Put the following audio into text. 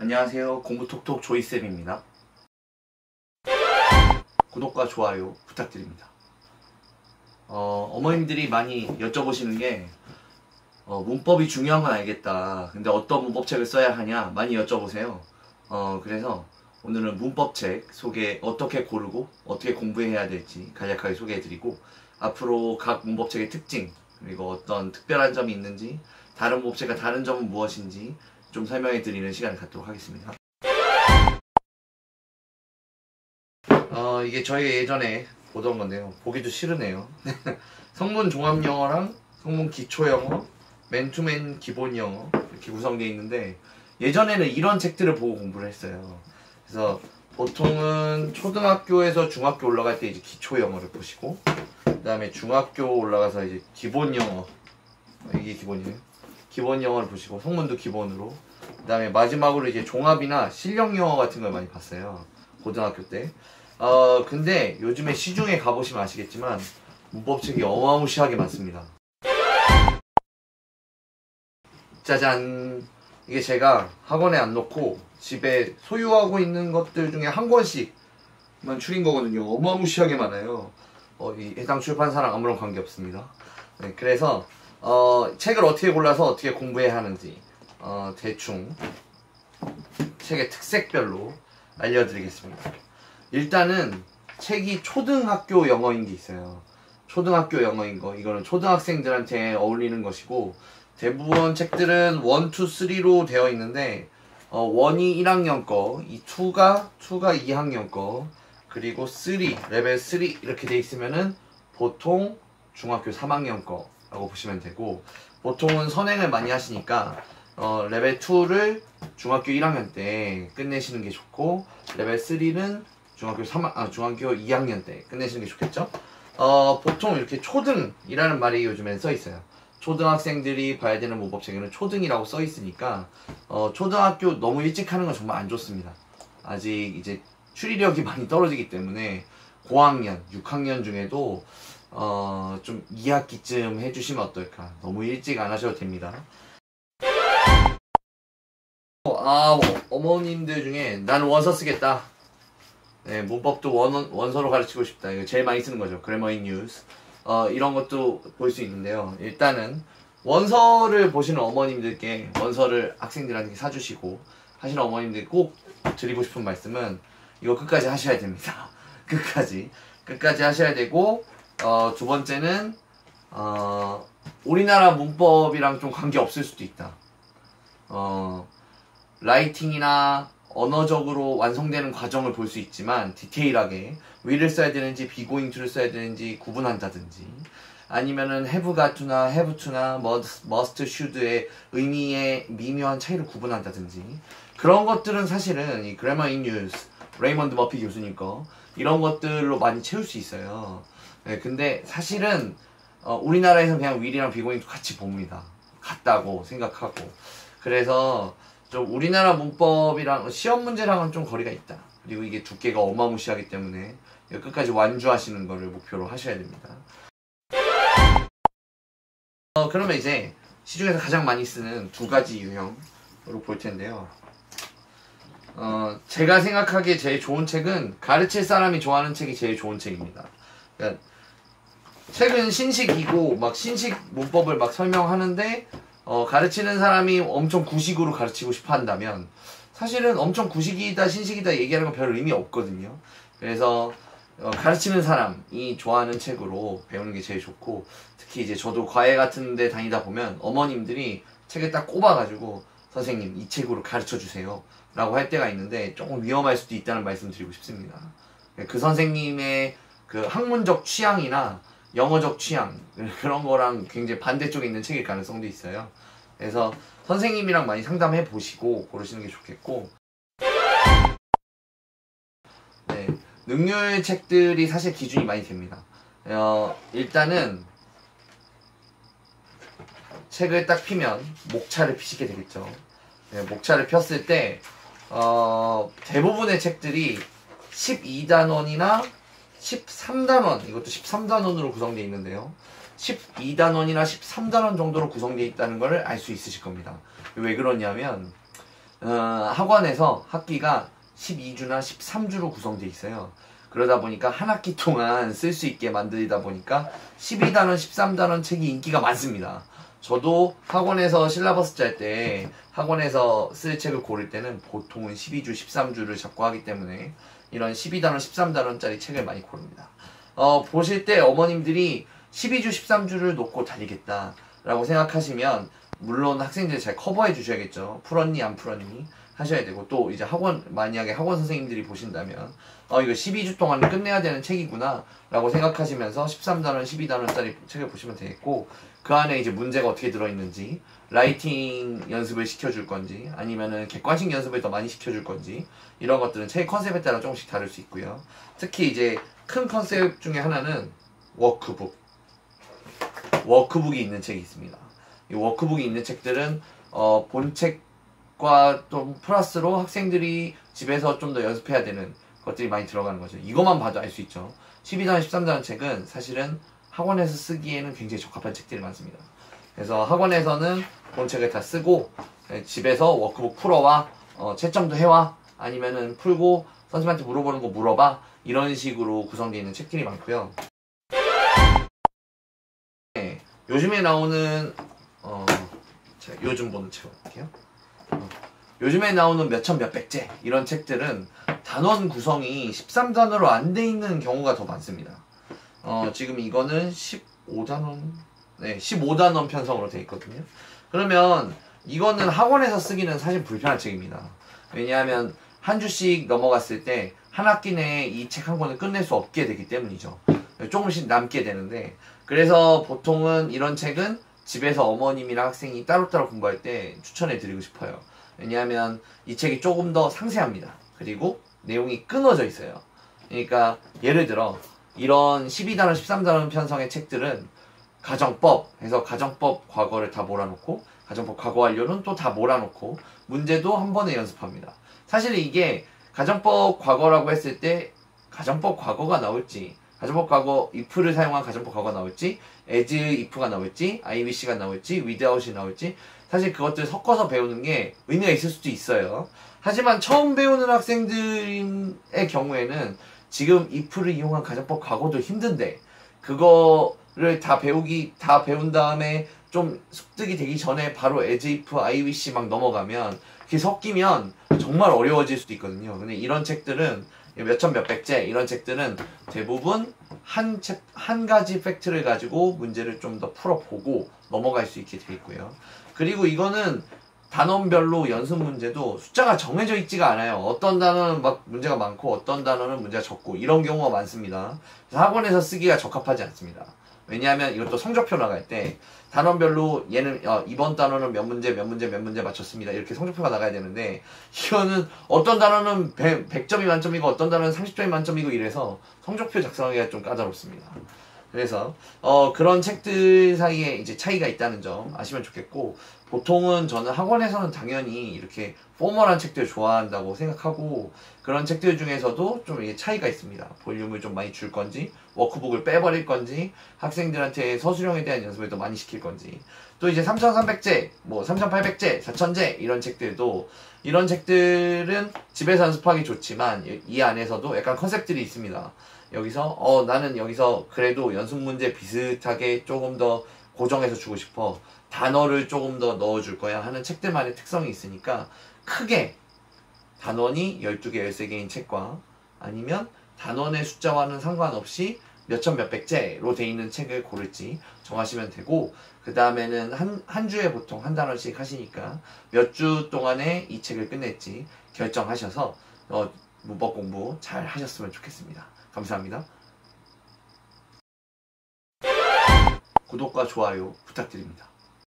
안녕하세요. 공부톡톡 조이쌤입니다. 구독과 좋아요 부탁드립니다. 어머님들이 많이 여쭤보시는 게 문법이 중요한 건 알겠다. 근데 어떤 문법책을 써야 하냐 많이 여쭤보세요. 그래서 오늘은 문법책 어떻게 고르고 어떻게 공부해야 될지 간략하게 소개해드리고 앞으로 각 문법책의 특징 그리고 어떤 특별한 점이 있는지 다른 문법책과 다른 점은 무엇인지 좀 설명해드리는 시간을 갖도록 하겠습니다. 이게 저희가 예전에 보던 건데요. 보기도 싫으네요. 성문 종합영어랑 성문 기초영어, 맨투맨 기본영어 이렇게 구성되어 있는데 예전에는 이런 책들을 보고 공부를 했어요. 그래서 보통은 초등학교에서 중학교 올라갈 때 이제 기초영어를 보시고 그 다음에 중학교 올라가서 이제 기본영어 이게 기본이에요. 기본 영어를 보시고 성문도 기본으로 그 다음에 마지막으로 이제 종합이나 실력 영어 같은 걸 많이 봤어요. 고등학교 때. 근데 요즘에 시중에 가보시면 아시겠지만 문법책이 어마무시하게 많습니다. 짜잔! 이게 제가 학원에 안 놓고 집에 소유하고 있는 것들 중에 한 권씩만 추린 거거든요. 어마무시하게 많아요. 이 해당 출판사랑 아무런 관계 없습니다. 네, 그래서 책을 어떻게 골라서 어떻게 공부해야 하는지 대충 책의 특색별로 알려드리겠습니다. 일단은 책이 초등학교 영어인 게 있어요. 초등학교 영어인 거 이거는 초등학생들한테 어울리는 것이고 대부분 책들은 1, 2, 3로 되어 있는데 1이 1학년 거, 이 2가 2학년 거 그리고 3, 레벨 3 이렇게 돼 있으면은 보통 중학교 3학년 거 라고 보시면 되고 보통은 선행을 많이 하시니까 레벨 2를 중학교 1학년 때 끝내시는 게 좋고 레벨 3는 중학교 2학년 때 끝내시는 게 좋겠죠. 보통 이렇게 초등이라는 말이 요즘엔 써 있어요. 초등학생들이 봐야 되는 문법책에는 초등이라고 써 있으니까 초등학교 너무 일찍 하는 건 정말 안 좋습니다. 아직 이제 추리력이 많이 떨어지기 때문에 고학년, 6학년 중에도 좀 2학기쯤 해주시면 어떨까. 너무 일찍 안 하셔도 됩니다. 어머님들 중에 나는 원서 쓰겠다. 네, 문법도 원서로 가르치고 싶다. 이거 제일 많이 쓰는 거죠. 그래머 인 뉴스. 이런 것도 볼 수 있는데요. 일단은 원서를 보시는 어머님들께 원서를 학생들한테 사주시고 하시는 어머님들 꼭 드리고 싶은 말씀은 이거 끝까지 하셔야 됩니다. 끝까지 하셔야 되고 두 번째는 우리나라 문법이랑 좀 관계 없을 수도 있다. 라이팅이나 언어적으로 완성되는 과정을 볼 수 있지만 디테일하게 will을 써야 되는지 be going to를 써야 되는지 구분한다든지 아니면은 have got to나 have to나 must, should의 의미의 미묘한 차이를 구분한다든지 그런 것들은 사실은 이 Grammar in Use 레이먼드 머피 교수님 거 이런 것들로 많이 채울 수 있어요. 네, 근데 사실은 우리나라에서는 그냥 will이랑 be going to 같이 봅니다. 같다고 생각하고 그래서 좀 우리나라 문법이랑 시험 문제랑은 좀 거리가 있다. 그리고 이게 두께가 어마무시하기 때문에 끝까지 완주하시는 거를 목표로 하셔야 됩니다. 그러면 이제 시중에서 가장 많이 쓰는 두 가지 유형으로 볼 텐데요. 제가 생각하기에 제일 좋은 책은 가르칠 사람이 좋아하는 책이 제일 좋은 책입니다. 그러니까 책은 신식이고 막 신식 문법을 막 설명하는데 가르치는 사람이 엄청 구식으로 가르치고 싶어 한다면 사실은 엄청 구식이다 신식이다 얘기하는 건 별 의미 없거든요. 그래서 가르치는 사람이 좋아하는 책으로 배우는 게 제일 좋고 특히 이제 저도 과외 같은 데 다니다 보면 어머님들이 책을 딱 꼽아가지고 선생님 이 책으로 가르쳐 주세요 라고 할 때가 있는데 조금 위험할 수도 있다는 말씀 드리고 싶습니다. 그 선생님의 그 학문적 취향이나 영어적 취향 그런 거랑 굉장히 반대쪽에 있는 책일 가능성도 있어요. 그래서 선생님이랑 많이 상담해 보시고 고르시는 게 좋겠고 네, 능률 책들이 사실 기준이 많이 됩니다. 일단은 책을 딱 피면 목차를 피시게 되겠죠. 네, 목차를 폈을 때 대부분의 책들이 12단원이나 13단원 이것도 13단원으로 구성되어 있는데요. 12단원이나 13단원 정도로 구성되어 있다는 것을 알 수 있으실 겁니다. 왜 그러냐면 학원에서 학기가 12주나 13주로 구성되어 있어요. 그러다 보니까 한 학기 동안 쓸 수 있게 만들다 보니까 12단원, 13단원 책이 인기가 많습니다. 저도 학원에서 실라버스 짤 때 학원에서 쓸 책을 고를 때는 보통은 12주, 13주를 잡고 하기 때문에 이런 12단원, 13단원짜리 책을 많이 고릅니다. 보실 때 어머님들이 12주, 13주를 놓고 달리겠다 라고 생각하시면 물론 학생들 잘 커버해 주셔야겠죠. 풀었니 안 풀었니 하셔야 되고, 또 이제 만약에 학원 선생님들이 보신다면 이거 12주 동안 끝내야 되는 책이구나 라고 생각하시면서 13단원, 12단원짜리 책을 보시면 되겠고, 그 안에 이제 문제가 어떻게 들어있는지, 라이팅 연습을 시켜줄 건지, 아니면은 객관식 연습을 더 많이 시켜줄 건지, 이런 것들은 책 컨셉에 따라 조금씩 다를 수 있고요. 특히 이제 큰 컨셉 중에 하나는 워크북이 있는 책이 있습니다. 이 워크북이 있는 책들은 본책과 좀 플러스로 학생들이 집에서 좀 더 연습해야 되는 것들이 많이 들어가는 거죠. 이것만 봐도 알 수 있죠. 12단원, 13단원 책은 사실은 학원에서 쓰기에는 굉장히 적합한 책들이 많습니다. 그래서 학원에서는 본책을 다 쓰고 집에서 워크북 풀어와, 채점도 해와, 아니면은 풀고 선생님한테 물어보는 거 물어봐, 이런 식으로 구성되어 있는 책들이 많고요. 네, 요즘에 나오는 제가 요즘 보는 책을 볼게요. 요즘에 나오는 몇천 몇백제 이런 책들은 단원 구성이 13단어로 안 돼 있는 경우가 더 많습니다. 지금 이거는 15단원 편성으로 되어 있거든요. 그러면 이거는 학원에서 쓰기는 사실 불편한 책입니다. 왜냐하면 한 주씩 넘어갔을 때 한 학기 내에 이 책 한 권을 끝낼 수 없게 되기 때문이죠. 조금씩 남게 되는데, 그래서 보통은 이런 책은 집에서 어머님이랑 학생이 따로따로 공부할 때 추천해 드리고 싶어요. 왜냐하면 이 책이 조금 더 상세합니다. 그리고 내용이 끊어져 있어요. 그러니까 예를 들어 이런 12단원, 13단원 편성의 책들은 가정법 해서 가정법 과거를 다 몰아놓고, 가정법 과거 완료는 또 다 몰아놓고, 문제도 한 번에 연습합니다. 사실 이게 가정법 과거라고 했을 때 가정법 과거가 나올지, 가정법 과거 if를 사용한 가정법 과거가 나올지, as if가 나올지, IWC가 나올지, without이 나올지, 사실 그것들 섞어서 배우는 게 의미가 있을 수도 있어요. 하지만 처음 배우는 학생들의 경우에는 지금 if를 이용한 가정법 과거도 힘든데, 그거를 다 배운 다음에 좀 습득이 되기 전에 바로 as if, IWC 막 넘어가면 그게 섞이면 정말 어려워질 수도 있거든요. 근데 이런 책들은 몇천 몇백제 이런 책들은 대부분 한 가지 팩트를 가지고 문제를 좀 더 풀어보고 넘어갈 수 있게 되어 있고요. 그리고 이거는 단원별로 연습 문제도 숫자가 정해져 있지가 않아요. 어떤 단어는 막 문제가 많고 어떤 단어는 문제가 적고 이런 경우가 많습니다. 그래서 학원에서 쓰기가 적합하지 않습니다. 왜냐하면 이것도 성적표 나갈 때 단원별로 얘는 이번 단어는 몇 문제 맞췄습니다. 이렇게 성적표가 나가야 되는데, 이거는 어떤 단어는 100점이 만점이고 어떤 단어는 30점이 만점이고 이래서 성적표 작성하기가 좀 까다롭습니다. 그래서 그런 책들 사이에 이제 차이가 있다는 점 아시면 좋겠고, 보통은 저는 학원에서는 당연히 이렇게 포멀한 책들 좋아한다고 생각하고, 그런 책들 중에서도 좀 이게 차이가 있습니다. 볼륨을 좀 많이 줄 건지, 워크북을 빼버릴 건지, 학생들한테 서술형에 대한 연습을 더 많이 시킬 건지, 또 이제 3300제, 3800제, 4000제 이런 책들도, 이런 책들은 집에서 연습하기 좋지만 이 안에서도 약간 컨셉들이 있습니다. 여기서 나는 여기서 그래도 연습 문제 비슷하게 조금 더 고정해서 주고 싶어, 단어를 조금 더 넣어줄 거야 하는 책들만의 특성이 있으니까, 크게 단원이 12개, 13개인 책과 아니면 단원의 숫자와는 상관없이 몇천 몇백제로 돼 있는 책을 고를지 정하시면 되고, 그 다음에는 한 주에 보통 한 단원씩 하시니까 몇 주 동안에 이 책을 끝낼지 결정하셔서 문법 공부 잘 하셨으면 좋겠습니다. 감사합니다. 구독과 좋아요 부탁드립니다.